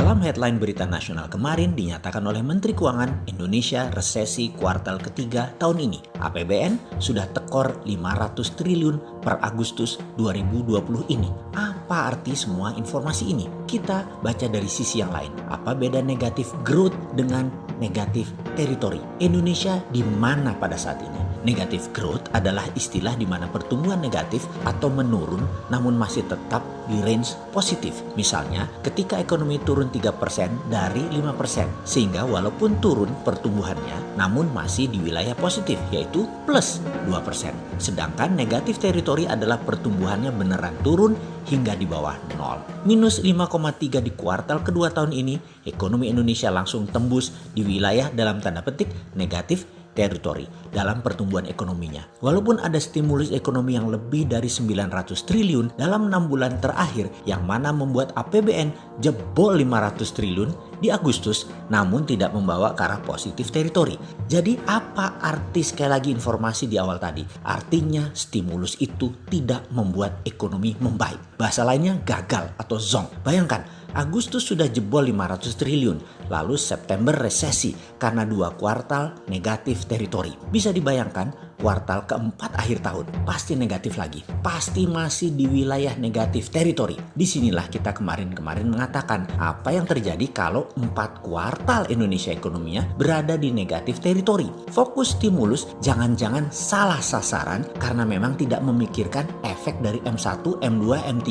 Dalam headline berita nasional kemarin dinyatakan oleh Menteri Keuangan Indonesia resesi kuartal ketiga tahun ini. APBN sudah tekor 500 triliun per Agustus 2020 ini. Apa arti semua informasi ini? Kita baca dari sisi yang lain. Apa beda negatif growth dengan negatif teritori? Indonesia di mana pada saat ini? Negative growth adalah istilah di mana pertumbuhan negatif atau menurun namun masih tetap di range positif. Misalnya, ketika ekonomi turun 3% dari 5%, sehingga walaupun turun pertumbuhannya namun masih di wilayah positif, yaitu plus 2%. Sedangkan negatif teritori adalah pertumbuhannya beneran turun hingga di bawah 0. Minus 5,3 di kuartal kedua tahun ini, ekonomi Indonesia langsung tembus di wilayah dalam tanda petik negatif teritori dalam pertumbuhan ekonominya. Walaupun ada stimulus ekonomi yang lebih dari 900 triliun dalam 6 bulan terakhir yang mana membuat APBN jebol 500 triliun di Agustus namun tidak membawa ke arah positif teritori. Jadi apa arti sekali lagi informasi di awal tadi? Artinya stimulus itu tidak membuat ekonomi membaik. Bahasa lainnya gagal atau zonk. Bayangkan Agustus sudah jebol 500 triliun, lalu September resesi karena 2 kuartal negatif teritori. Bisa dibayangkan kuartal keempat akhir tahun pasti negatif lagi. Pasti masih di wilayah negatif teritori. Disinilah kita kemarin mengatakan apa yang terjadi kalau 4 kuartal Indonesia ekonominya berada di negatif teritori. Fokus stimulus jangan-jangan salah sasaran karena memang tidak memikirkan efek dari M1, M2, M3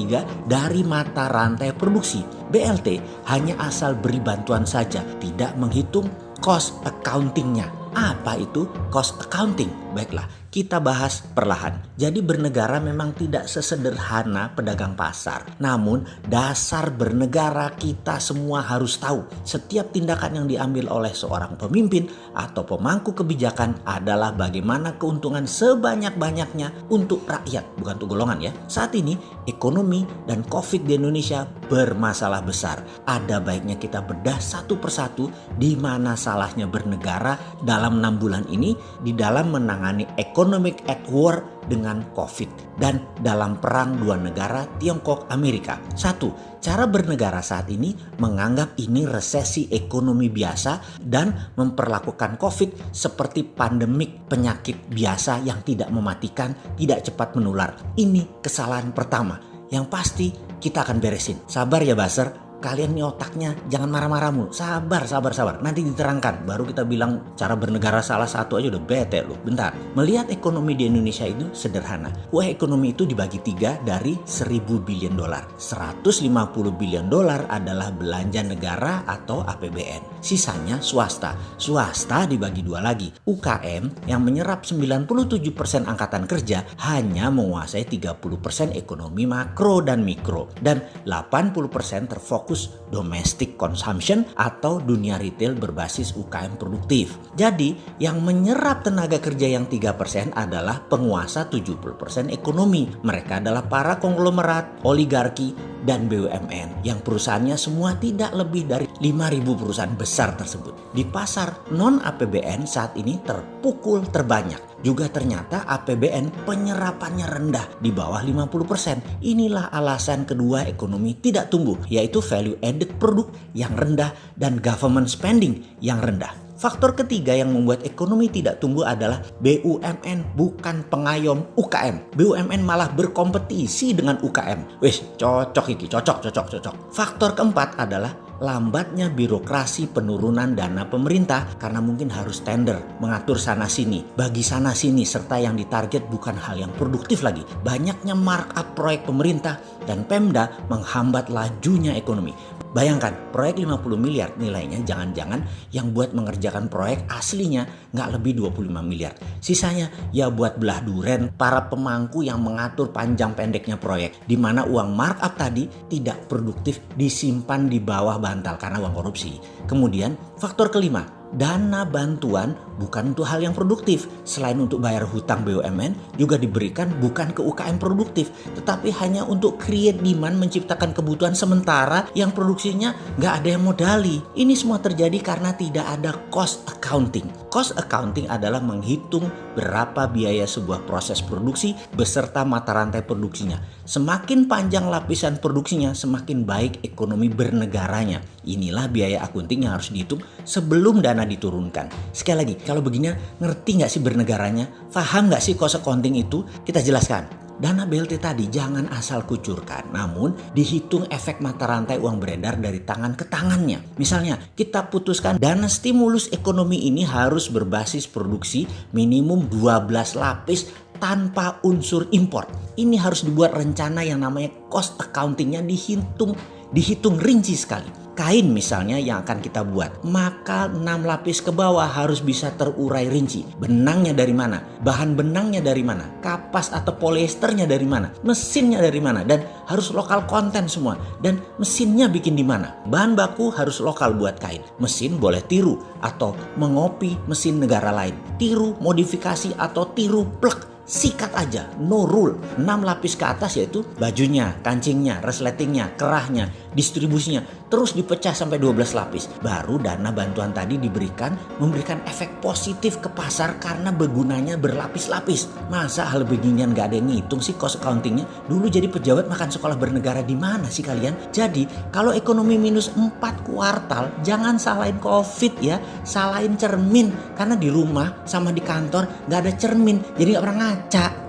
dari mata rantai produksi. BLT hanya asal beri bantuan saja, tidak menghitung cost accounting-nya. Apa itu cost accounting? Baiklah, kita bahas perlahan. Jadi bernegara memang tidak sesederhana pedagang pasar. Namun dasar bernegara kita semua harus tahu. Setiap tindakan yang diambil oleh seorang pemimpin atau pemangku kebijakan adalah bagaimana keuntungan sebanyak-banyaknya untuk rakyat, bukan untuk golongan ya. Saat ini ekonomi dan COVID di Indonesia bermasalah besar. Ada baiknya kita bedah satu persatu di mana salahnya bernegara dalam 6 bulan ini di dalam menangani economic at war dengan COVID dan dalam perang dua negara Tiongkok-Amerika. 1. Cara bernegara saat ini menganggap ini resesi ekonomi biasa dan memperlakukan COVID seperti pandemik penyakit biasa yang tidak mematikan, tidak cepat menular. Ini kesalahan pertama. Yang pasti kita akan beresin. Sabar ya Baser. Kalian nih otaknya jangan marah-marah mulu. Sabar. Nanti diterangkan. Baru kita bilang cara bernegara salah satu aja udah bete loh. Bentar. Melihat ekonomi di Indonesia itu sederhana. Ekonomi itu dibagi 3 dari 1.000 billion dolar. 150 billion dolar adalah belanja negara atau APBN. Sisanya swasta. Swasta dibagi 2 lagi. UKM yang menyerap 97% angkatan kerja hanya menguasai 30% ekonomi makro dan mikro. Dan 80% terfokus domestic consumption atau dunia retail berbasis UKM produktif. Jadi yang menyerap tenaga kerja yang 3% adalah penguasa 70% ekonomi. Mereka adalah para konglomerat, oligarki, dan BUMN yang perusahaannya semua tidak lebih dari 5.000 perusahaan besar tersebut. Di pasar non-APBN saat ini terpukul terbanyak. Juga ternyata APBN penyerapannya rendah di bawah 50%. Inilah alasan kedua ekonomi tidak tumbuh, yaitu value added produk yang rendah dan government spending yang rendah. Faktor ketiga yang membuat ekonomi tidak tumbuh adalah BUMN bukan pengayom UKM. BUMN malah berkompetisi dengan UKM. Wih, cocok. Faktor keempat adalah lambatnya birokrasi penurunan dana pemerintah karena mungkin harus tender, mengatur sana sini, bagi sana sini, serta yang ditarget bukan hal yang produktif lagi. Banyaknya markup proyek pemerintah dan Pemda menghambat lajunya ekonomi. Bayangkan proyek 50 miliar nilainya, jangan-jangan yang buat mengerjakan proyek aslinya nggak lebih 25 miliar. Sisanya ya buat belah duren para pemangku yang mengatur panjang pendeknya proyek. Di mana uang markup tadi tidak produktif disimpan di bawah bantal karena uang korupsi. Kemudian faktor kelima, dana bantuan bukan untuk hal yang produktif. Selain untuk bayar hutang BUMN juga diberikan bukan ke UKM produktif, tetapi hanya untuk create demand, menciptakan kebutuhan sementara yang produksinya nggak ada yang modali. Ini semua terjadi karena tidak ada cost accounting. Cost accounting adalah menghitung berapa biaya sebuah proses produksi beserta mata rantai produksinya. Semakin panjang lapisan produksinya, semakin baik ekonomi bernegaranya. Inilah biaya akunting yang harus dihitung sebelum dana diturunkan. Sekali lagi, kalau begini ngerti nggak sih bernegaranya? Paham nggak sih cost accounting itu? Kita jelaskan. Dana BLT tadi jangan asal kucurkan, namun dihitung efek mata rantai uang beredar dari tangan ke tangannya. Misalnya, kita putuskan dana stimulus ekonomi ini harus berbasis produksi minimum 12 lapis tanpa unsur impor. Ini harus dibuat rencana yang namanya cost accountingnya dihitung rinci sekali. Kain misalnya yang akan kita buat, maka 6 lapis ke bawah harus bisa terurai rinci. Benangnya dari mana? Bahan benangnya dari mana? Kapas atau polyesternya dari mana? Mesinnya dari mana? Dan harus lokal konten semua. Dan mesinnya bikin di mana? Bahan baku harus lokal buat kain. Mesin boleh tiru atau mengopi mesin negara lain. Tiru, modifikasi atau tiru plek. Sikat aja, no rule. 6 lapis ke atas yaitu bajunya, kancingnya, resletingnya, kerahnya, distribusinya. Terus dipecah sampai 12 lapis. Baru dana bantuan tadi memberikan efek positif ke pasar karena bergunanya berlapis-lapis. Masa hal beginian gak ada yang ngitung sih cost accountingnya? Dulu jadi pejabat makan sekolah bernegara di mana sih kalian? Jadi kalau ekonomi minus 4 kuartal, jangan salahin COVID ya. Salahin cermin. Karena di rumah sama di kantor gak ada cermin. Jadi gak pernah ngaca.